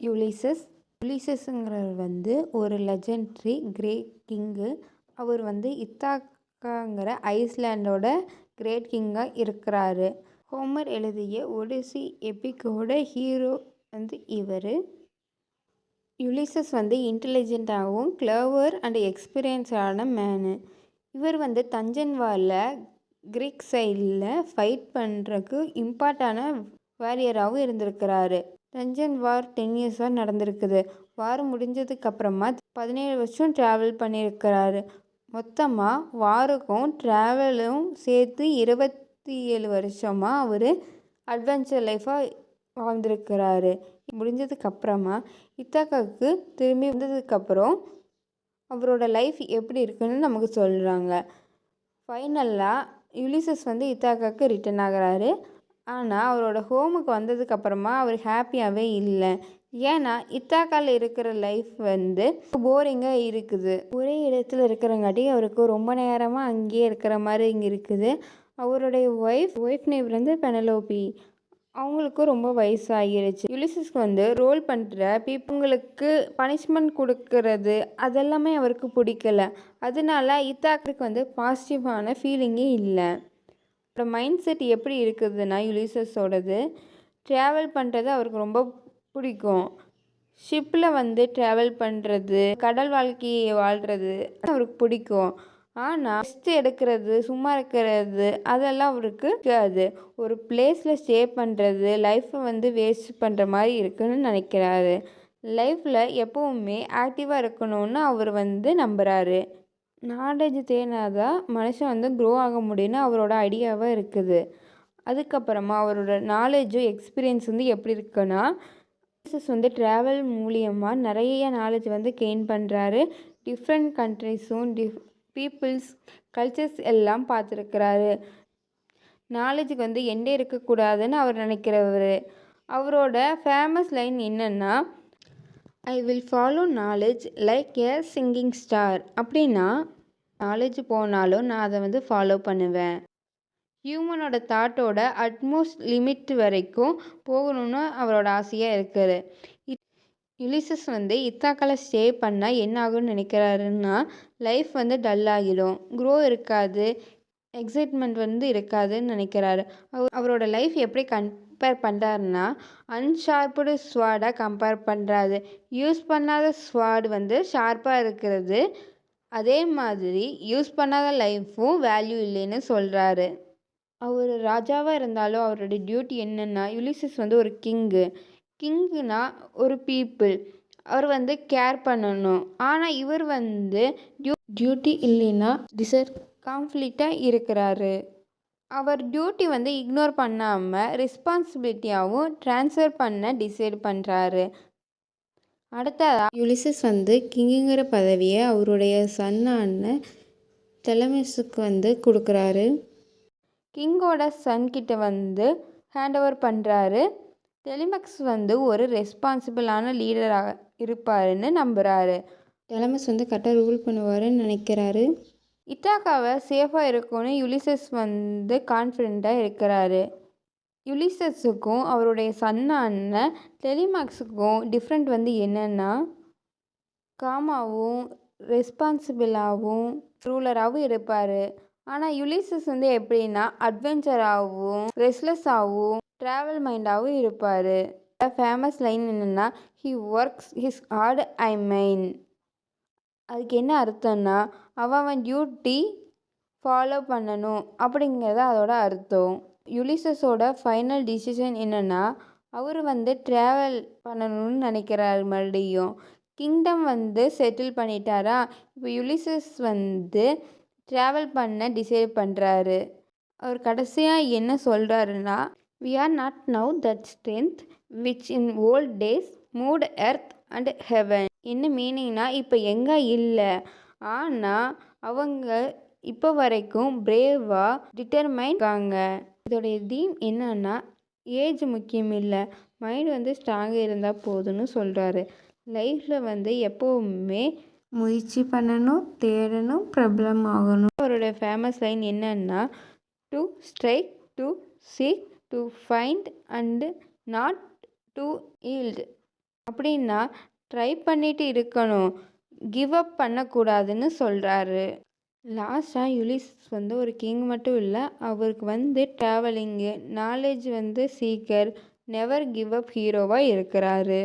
Ulysses. யுலிசஸ்ங்கிறவர் வந்து ஒரு legendary great king. அவர் வந்து இத்தாக்காங்கிற ஐஸ்லாண்டோட கிரேட் கிங்காக இருக்கிறாரு. ஹோமர் எழுதிய ஒடிசி எபிக்கோட ஹீரோ வந்து இவர். யுலிசஸ் வந்து இன்டெலிஜென்ட்டாகவும் கிளவர் அண்ட் எக்ஸ்பீரியன்ஸான மேனு. இவர் வந்து தஞ்சன் வாரில் கிரீக் சைடில் ஃபைட் பண்ணுறதுக்கு இம்பார்ட்டான வாரியராகவும் இருந்திருக்கிறாரு. தஞ்சன் வார் 10 இயர்ஸாக நடந்திருக்குது. வார் முடிஞ்சதுக்கப்புறமா 17 வருஷம் ட்ராவல் பண்ணியிருக்கிறாரு. மொத்தமாக வாருக்கும் ட்ராவலும் சேர்த்து 27 வருஷமாக அவர் அட்வென்ச்சர் லைஃபாக வாழ்ந்திருக்கிறாரு. முடிஞ்சதுக்கப்புறமா இத்தாக்காவுக்கு திரும்பி வந்ததுக்கப்புறம் அவரோட லைஃப் எப்படி இருக்குன்னு நமக்கு சொல்கிறாங்க. ஃபைனலாக யுலிசஸ் வந்து இத்தாக்காவுக்கு ரிட்டர்ன் ஆகிறாரு. ஆனால் அவரோட ஹோமுக்கு வந்ததுக்கப்புறமா அவர் ஹாப்பியாகவே இல்லை. ஏன்னா இத்தாக்காவில் இருக்கிற லைஃப் வந்து போரிங்காக இருக்குது. ஒரே இடத்துல இருக்கிறங்காட்டி அவருக்கு ரொம்ப நேரமாக அங்கேயே இருக்கிற மாதிரி இங்கே இருக்குது. அவருடைய ஒய்ஃப் நேம் வந்து பெனலோபி. அவங்களுக்கும் ரொம்ப வயசாகிருச்சு. யுலிசஸ்க்கு வந்து ரோல் பண்ணுற பீப்புங்களுக்கு பனிஷ்மெண்ட் கொடுக்கறது அதெல்லாமே அவருக்கு பிடிக்கல. அதனால இத்தாக்காவுக்கு வந்து பாசிட்டிவான ஃபீலிங்கே இல்லை. அவரோட மைண்ட் செட் எப்படி இருக்குதுன்னா யுலிசஸோடது ட்ராவல் பண்ணுறது அவருக்கு ரொம்ப பிடிக்கும். ஷிப்பில் வந்து ட்ராவல் பண்ணுறது, கடல் வாழ்க்கையை வாழ்கிறது அவருக்கு பிடிக்கும். ஆனால் ரெஸ்ட் எடுக்கிறது, சும்மா இருக்கிறது அதெல்லாம் அவருக்கு இருக்காது. ஒரு பிளேஸில் ஸ்டே பண்ணுறது லைஃப்பை வந்து வேஸ்ட் பண்ணுற மாதிரி இருக்குன்னு நினைக்கிறாரு. லைஃப்பில் எப்போவுமே ஆக்டிவாக இருக்கணும்னு அவர் வந்து நம்புகிறாரு. நாலேஜ் தேனாதான் மனுஷன் வந்து க்ரோ ஆக முடியும்னு அவரோட ஐடியாவாக இருக்குது. அதுக்கப்புறமா அவரோட நாலேஜும் எக்ஸ்பீரியன்ஸ் வந்து எப்படி இருக்குன்னா வந்து ட்ராவல் மூலியமாக நிறைய நாலேஜ் வந்து கெயின் பண்ணுறாரு. டிஃப்ரெண்ட் கண்ட்ரிஸும் பீப்புள்ஸ் கல்ச்சர்ஸ் எல்லாம் பார்த்துருக்கிறாரு. நாலேஜுக்கு வந்து எண்டே இருக்கக்கூடாதுன்னு அவர் நினைக்கிறவர். அவரோட ஃபேமஸ் லைன் என்னென்னா I will follow knowledge like a singing star. அப்படின்னா நாலேஜ் போனாலும் நான் அதை வந்து ஃபாலோ பண்ணுவேன். ஹியூமனோட தாட்டோட அட்மோஸ்ட் லிமிட் வரைக்கும் போகணும்னு அவரோட ஆசையாக இருக்குது. யுலிசஸ் வந்து இத்தாக்காவில் ஸ்டே பண்ணால் என்ன ஆகும்னு நினைக்கிறாருன்னா லைஃப் வந்து டல்லாகிடும், க்ரோ இருக்காது, எக்ஸைட்மெண்ட் வந்து இருக்காதுன்னு நினைக்கிறாரு. அவரோட லைஃப் எப்படி கம்பேர் பண்ணுறாருன்னா அன்ஷார்ப்டு ஸ்வாடை கம்பேர் பண்ணுறாரு. யூஸ் பண்ணாத ஸ்வாட் வந்து ஷார்ப்பாக இருக்கிறது. அதே மாதிரி யூஸ் பண்ணாத லைஃப்பும் வேல்யூ இல்லைன்னு சொல்கிறாரு. அவர் ராஜாவாக இருந்தாலும் அவரோட டியூட்டி என்னென்னா யுலிசஸ் வந்து ஒரு கிங்குனா ஒரு பீப்புள் அவர் வந்து கேர் பண்ணணும். ஆனால் இவர் வந்து டியூட்டி இல்லைன்னா கான்ஃப்ளிக்டாக இருக்கிறாரு. அவர் டியூட்டி வந்து இக்னோர் பண்ணாமல் ரெஸ்பான்சிபிலிட்டியாகவும் ட்ரான்ஸ்ஃபர் பண்ண டிசைட் பண்ணுறாரு. அடுத்ததாக யுலிசஸ் வந்து கிங்குங்கிற பதவியை அவருடைய சன்னான டெலமஸுக்கு வந்து கொடுக்குறாரு. கிங்கோட சன்கிட்ட வந்து ஹேண்ட் ஓவர் பண்ணுறாரு. டெலிமக்ஸ் வந்து ஒரு ரெஸ்பான்சிபிளான லீடராக இருப்பாருன்னு நம்புகிறாரு. டெலமஸ் வந்து கரெக்டாக ரூல் பண்ணுவாருன்னு நினைக்கிறாரு. இத்தாக்காவை சேஃபாக இருக்கும்னு யுலிசஸ் வந்து கான்ஃபிடெண்ட்டாக இருக்கிறாரு. யுலிசஸுக்கும் அவருடைய சன்னான டெலிமக்ஸுக்கும் டிஃப்ரெண்ட் வந்து என்னென்னா காமாவும் ரெஸ்பான்சிபிளாகவும் ரூலராகவும் இருப்பார். ஆனால் யுலிசஸ் வந்து எப்படின்னா அட்வென்ச்சராகவும் ரெஸ்ட்லெஸ்ஸாகவும் ட்ராவல் மைண்டாகவும் இருப்பார். ஃபேமஸ் லைன் என்னென்னா ஹி ஒர்க்ஸ் ஹிஸ் ஹார்ட் ஐ மைன். அதுக்கு என்ன அர்த்தம்னா அவன் டியூட்டி ஃபாலோ பண்ணணும் அப்படிங்கிறது அதோட அர்த்தம். யுலிசஸோட ஃபைனல் டிசிஷன் என்னென்னா அவர் வந்து ட்ராவல் பண்ணணும்னு நினைக்கிறாரு. மறுபடியும் கிங்டம் வந்து செட்டில் பண்ணிட்டாரா. இப்போ யுலிசஸ் வந்து ட்ராவல் பண்ண டிசைட் பண்ணுறாரு. அவர் கடைசியாக என்ன சொல்கிறாருன்னா we are not now that strength which in old days moved earth and heaven. என்ன மீனிங்னா இப்போ எங்கே இல்லை, ஆனால் அவங்க இப்போ வரைக்கும் பிரேவாக டிட்டர்மைன் இருக்காங்க. இதோடைய தீம் என்னன்னா ஏஜ் முக்கியம் இல்லை, மைண்ட் வந்து ஸ்ட்ராங்காக இருந்தால் போதும்னு சொல்கிறாரு. லைஃப்பில் வந்து எப்போவுமே முயற்சி பண்ணணும், தேடணும், பிரபலம் ஆகணும். அவரோட ஃபேமஸ் லைன் என்னன்னா to strike, to seek, to find and not to yield. அப்படின்னா ட்ரை பண்ணிட்டு இருக்கணும், கிவ் அப் பண்ணக்கூடாதுன்னு சொல்கிறாரு. லாஸ்ட்டாக யுலிசஸ் வந்து ஒரு கிங் மட்டும் இல்லை, அவருக்கு வந்து ட்ராவலிங்கு நாலேஜ் வந்து சீக்கர், நெவர் கிவ் அப் ஹீரோவாக இருக்கிறாரு.